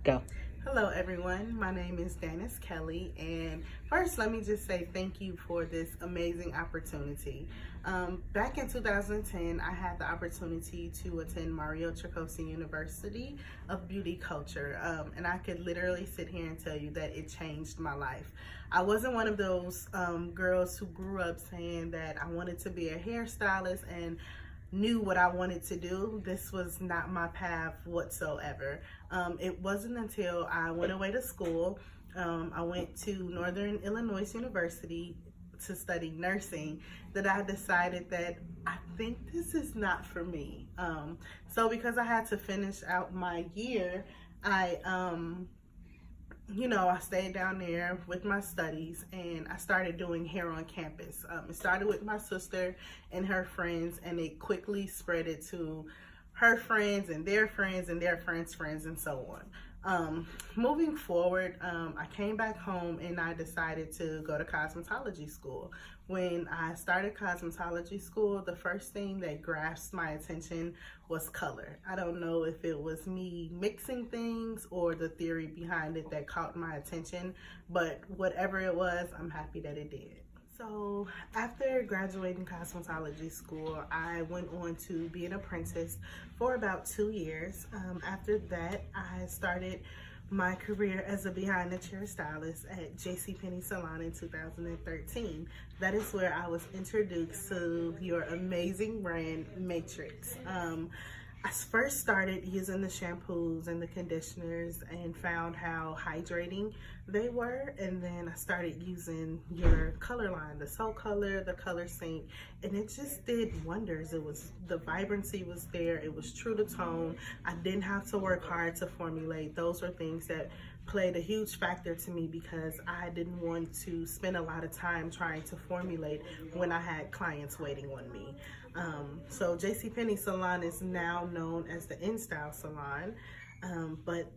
Go. Hello everyone, my name is Dennis Kelly, and first let me just say thank you for this amazing opportunity. Back in 2010, I had the opportunity to attend Mario Tricosi University of Beauty Culture, and I could literally sit here and tell you that it changed my life. I wasn't one of those girls who grew up saying that I wanted to be a hairstylist and knew what I wanted to do. This was not my path whatsoever. It wasn't until I went away to school. I went to Northern Illinois University to study nursing that I decided that I think this is not for me. So because I had to finish out my year, I stayed down there with my studies and I started doing hair on campus. It started with my sister and her friends, and it quickly spread it to her friends and their friends and their friends' friends and so on. Moving forward, I came back home and I decided to go to cosmetology school. When I started cosmetology school, the first thing that grasped my attention was color. I don't know if it was me mixing things or the theory behind it that caught my attention, but whatever it was, I'm happy that it did. So after graduating cosmetology school, I went on to be an apprentice for about 2 years. After that, I started my career as a behind the chair stylist at JCPenney Salon in 2013. That is where I was introduced to your amazing brand, Matrix. I first started using the shampoos and the conditioners and found how hydrating they were, and then I started using your color line, the Soul Color, the Color Sync, and it just did wonders. The vibrancy was there, it was true to tone. I didn't have to work hard to formulate. Those were things that played a huge factor to me because I didn't want to spend a lot of time trying to formulate when I had clients waiting on me. So JCPenney Salon is now known as the InStyle Salon, but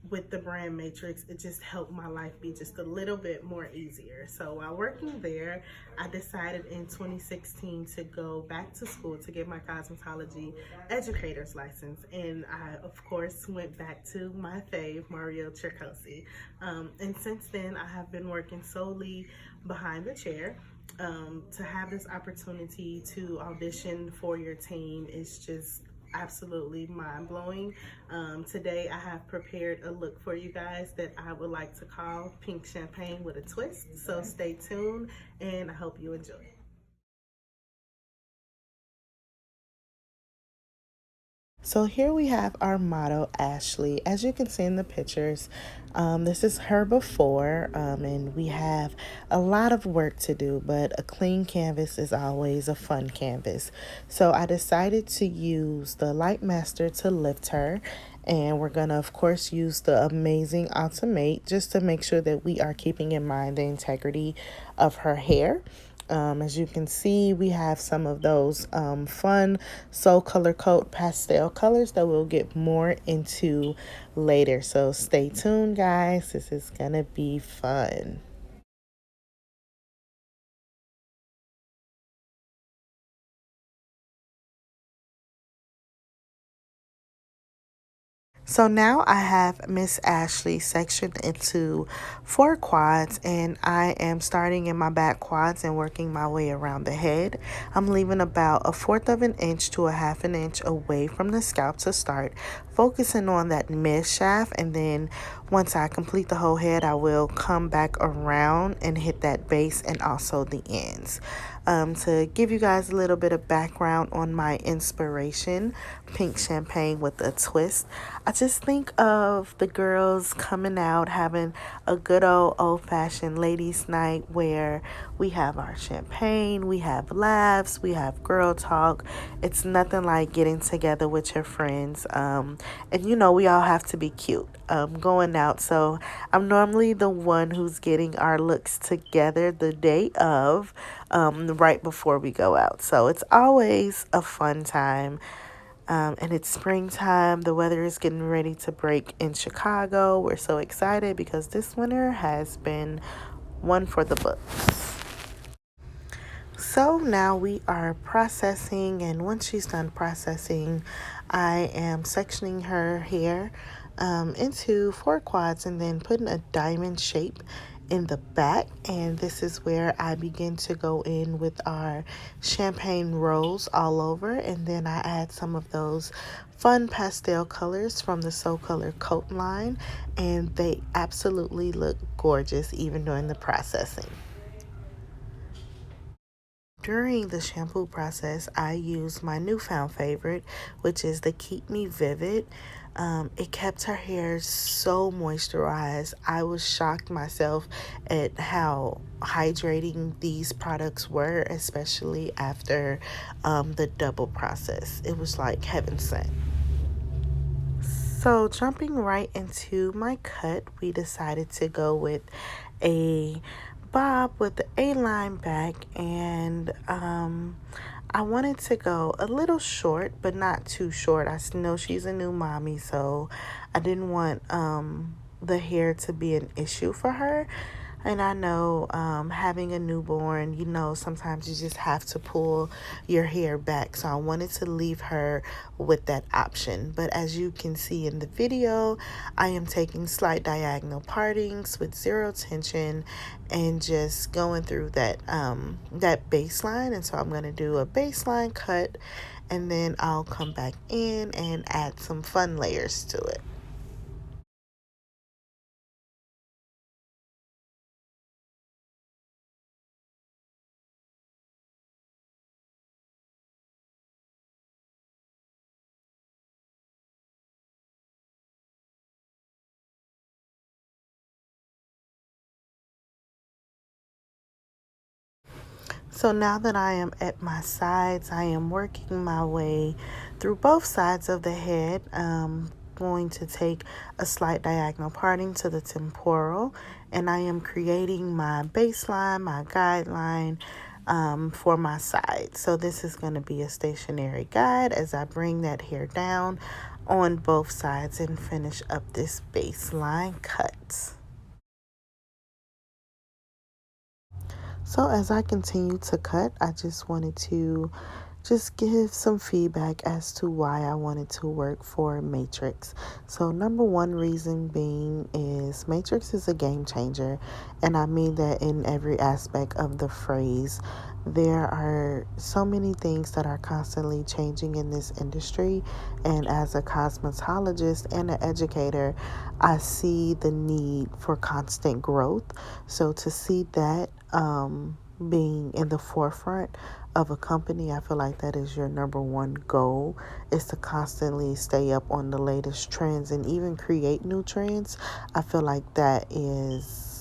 with the brand Matrix, it just helped my life be just a little bit more easier. So while working there, I decided in 2016 to go back to school to get my cosmetology educator's license. And I, of course, went back to my fave, Mario Tricosi. And since then, I have been working solely behind the chair. To have this opportunity to audition for your team is just absolutely mind-blowing. Today I have prepared a look for you guys that I would like to call Pink Champagne with a Twist. So stay tuned and I hope you enjoy it. So here we have our model, Ashley. As you can see in the pictures, this is her before, and we have a lot of work to do, but a clean canvas is always a fun canvas. So I decided to use the Light Master to lift her, and we're gonna, of course, use the amazing Ultimate just to make sure that we are keeping in mind the integrity of her hair. As you can see, we have some of those fun Soul Color Coat pastel colors that we'll get more into later. So stay tuned, guys. This is gonna be fun. So now I have Miss Ashley sectioned into 4 quads, and I am starting in my back quads and working my way around the head. I'm leaving about 1/4 of an inch to 1/2 an inch away from the scalp to start, focusing on that mid shaft, and then once I complete the whole head, I will come back around and hit that base and also the ends. To give you guys a little bit of background on my inspiration, Pink Champagne with a Twist, I just think of the girls coming out having a good old-fashioned ladies' night where we have our champagne, we have laughs, we have girl talk. It's nothing like getting together with your friends. And we all have to be cute going out. So I'm normally the one who's getting our looks together the day of, right before we go out. So it's always a fun time. And it's springtime. The weather is getting ready to break in Chicago. We're so excited because this winter has been one for the books. So now we are processing, and once she's done processing, I am sectioning her hair into 4 quads and then putting a diamond shape in the back. And this is where I begin to go in with our champagne rose all over, and then I add some of those fun pastel colors from the So Color coat line, and they absolutely look gorgeous even during the processing. During the shampoo process, I used my newfound favorite, which is the Keep Me Vivid. It kept her hair so moisturized. I was shocked myself at how hydrating these products were, especially after the double process. It was like heaven sent. So, jumping right into my cut, we decided to go with a bob with the A-line back, and I wanted to go a little short, but not too short. I know she's a new mommy, so I didn't want the hair to be an issue for her. And I know having a newborn, sometimes you just have to pull your hair back. So I wanted to leave her with that option. But as you can see in the video, I am taking slight diagonal partings with zero tension and just going through that baseline. And so I'm going to do a baseline cut, and then I'll come back in and add some fun layers to it. So now that I am at my sides, I am working my way through both sides of the head. Going to take a slight diagonal parting to the temporal, and I am creating my baseline, my guideline for my side. So this is going to be a stationary guide as I bring that hair down on both sides and finish up this baseline cut. So as I continue to cut, I just wanted to just give some feedback as to why I wanted to work for Matrix. So number one reason being is Matrix is a game changer, and I mean that in every aspect of the phrase. There are so many things that are constantly changing in this industry, and as a cosmetologist and an educator, I see the need for constant growth. So to see that being in the forefront of a company, I feel like that is your number one goal, is to constantly stay up on the latest trends and even create new trends. I feel like that is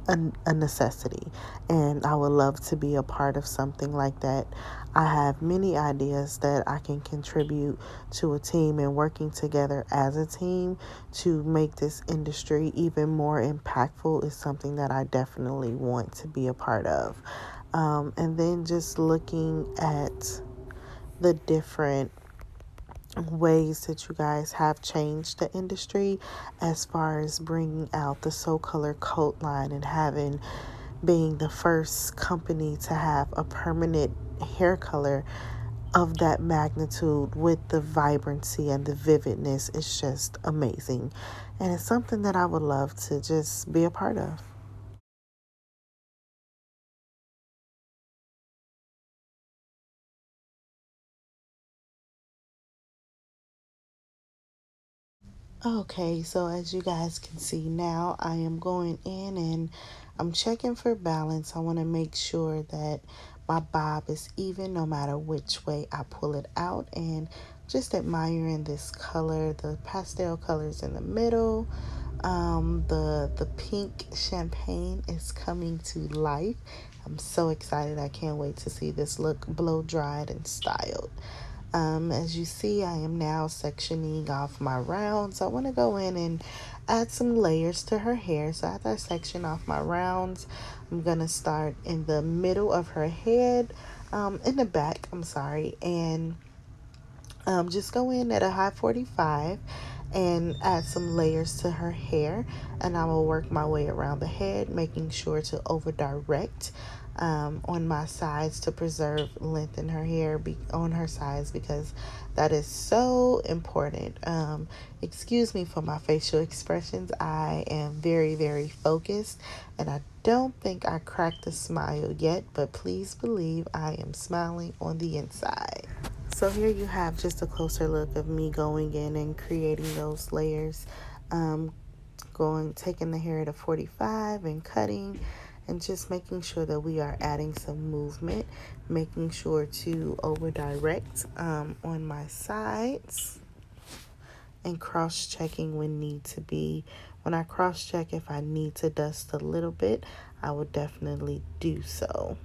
a necessity, and I would love to be a part of something like that. I have many ideas that I can contribute to a team, and working together as a team to make this industry even more impactful is something that I definitely want to be a part of. And then just looking at the different ways that you guys have changed the industry as far as bringing out the So Color coat line and being the first company to have a permanent hair color of that magnitude with the vibrancy and the vividness. Is just amazing, and it's something that I would love to just be a part of. Okay, so as you guys can see now, I am going in and I'm checking for balance. I want to make sure that my bob is even no matter which way I pull it out, and just admiring this color, the pastel colors in the middle. The pink champagne is coming to life. I'm so excited. I can't wait to see this look blow dried and styled. As you see, I am now sectioning off my rounds. I want to go in and add some layers to her hair. So after I section off my rounds, I'm going to start in the middle of her head, in the back, I'm sorry, and just go in at a high 45 and add some layers to her hair, and I will work my way around the head, making sure to over direct on my sides to preserve length in her hair on her sides, because that is so important. Excuse me for my facial expressions. I am very, very focused, and I don't think I cracked a smile yet, but please believe I am smiling on the inside. So here you have just a closer look of me going in and creating those layers, taking the hair to 45 and cutting, and just making sure that we are adding some movement, making sure to over direct on my sides, and cross checking when need to be. When I cross check, if I need to dust a little bit, I will definitely do so.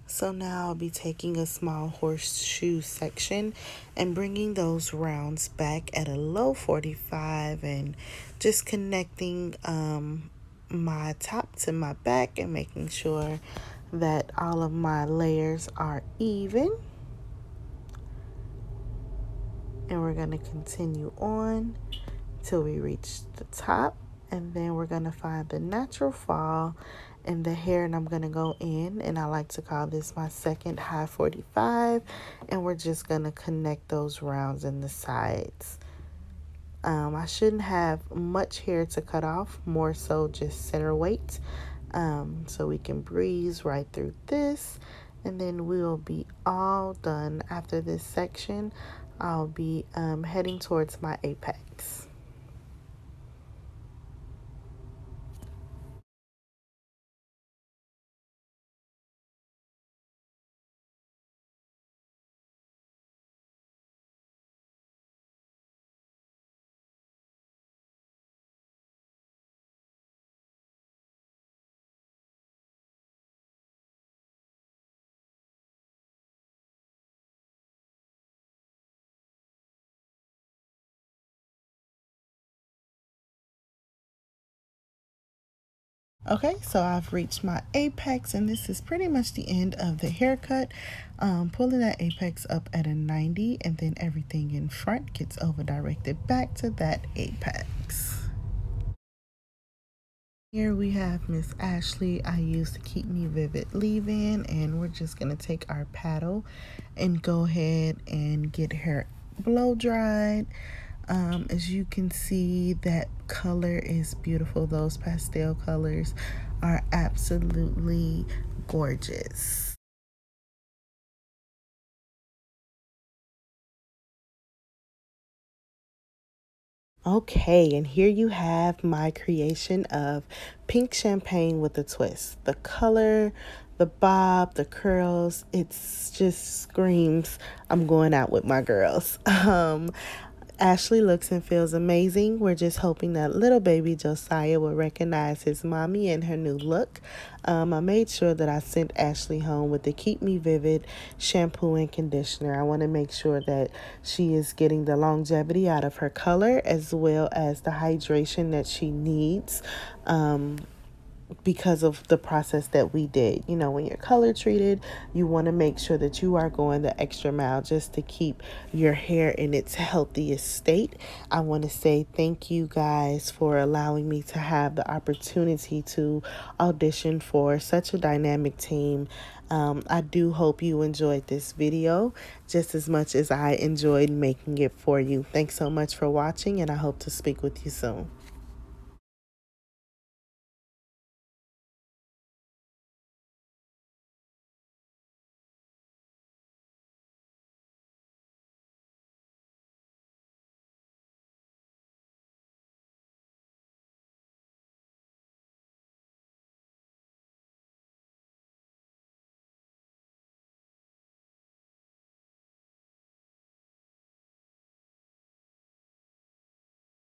So now I'll be taking a small horseshoe section and bringing those rounds back at a low 45, and just connecting my top to my back and making sure that all of my layers are even. And we're going to continue on till we reach the top, and then we're going to find the natural fall in the hair, and I'm going to go in, and I like to call this my second high 45, and we're just going to connect those rounds in the sides. I shouldn't have much hair to cut off, more so just center weight, so we can breeze right through this, and then we'll be all done. After this section, I'll be heading towards my apex. Okay, so I've reached my apex, and this is pretty much the end of the haircut. Pulling that apex up at a 90, and then everything in front gets over directed back to that apex. Here we have Miss Ashley. I used to Keep Me Vivid leave-in, and we're just gonna take our paddle and go ahead and get her blow dried. As you can see, that color is beautiful. Those pastel colors are absolutely gorgeous. Okay, and here you have my creation of pink champagne with a twist. The color, the bob, the curls, it's just screams I'm going out with my girls. Ashley looks and feels amazing. We're just hoping that little baby Josiah will recognize his mommy in her new look. I made sure that I sent Ashley home with the Keep Me Vivid shampoo and conditioner. I want to make sure that she is getting the longevity out of her color, as well as the hydration that she needs. Because of the process that we did. You know, when you're color treated, you want to make sure that you are going the extra mile just to keep your hair in its healthiest state. I want to say thank you guys for allowing me to have the opportunity to audition for such a dynamic team. I do hope you enjoyed this video just as much as I enjoyed making it for you. Thanks so much for watching, and I hope to speak with you soon.